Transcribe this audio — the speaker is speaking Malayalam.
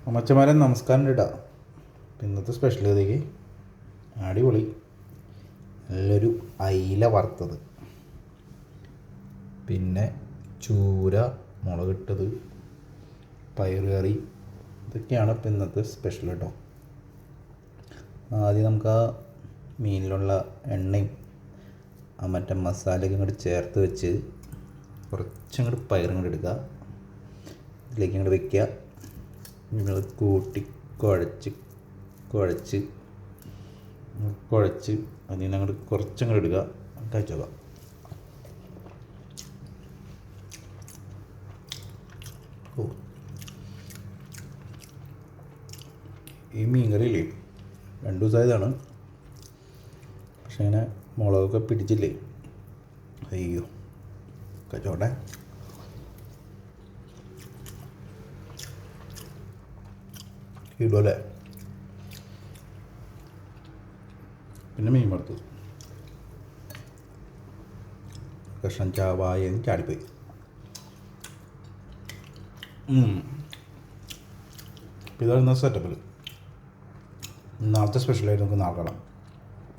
അമ്മച്ചമാരെ നമസ്കാരം ഇടാ. ഇന്നത്തെ സ്പെഷ്യൽ ഇതിലേക്ക് അടിപൊളി നല്ലൊരു അയില വറുത്തത്, പിന്നെ ചൂര മുളകിട്ടത്, പയറുകറി, ഇതൊക്കെയാണ് ഇപ്പം ഇന്നത്തെ സ്പെഷ്യൽ കേട്ടോ. ആദ്യം നമുക്ക് ആ മീനിലുള്ള എണ്ണയും ആ മറ്റേ മസാലയൊക്കെ ഇങ്ങോട്ട് ചേർത്ത് വെച്ച് കുറച്ചങ്ങോട്ട് പയറിങ്ങോട്ട് എടുക്കുക, ഇതിലേക്ക് ഇങ്ങോട്ട് വയ്ക്കുക. നിങ്ങൾ കൂട്ടി കുഴച്ച് കുഴച്ച് കുഴച്ച് അതിൽ നിന്ന് അങ്ങോട്ട് കുറച്ചങ്ങോട്ട് ഇടുക, കഴിച്ചു നോക്കാം. ഓ, ഈ മീൻകറിയില്ലേ 2 ദിവസമായതാണ്, പക്ഷെ ഇങ്ങനെ മുളകൊക്കെ പിടിച്ചില്ലേ, അയ്യോ കഴിച്ചോട്ടെ. ഇടുമല്ലേ. പിന്നെ മീൻ വറുത്തു കഷ്ണം ചാവായെന്ന് ചാടിപ്പോയി. ഇതായിരുന്നു സെറ്റപ്പിൽ. നാളത്തെ സ്പെഷ്യലായിട്ട് നമുക്ക് നാളെ കാണാം.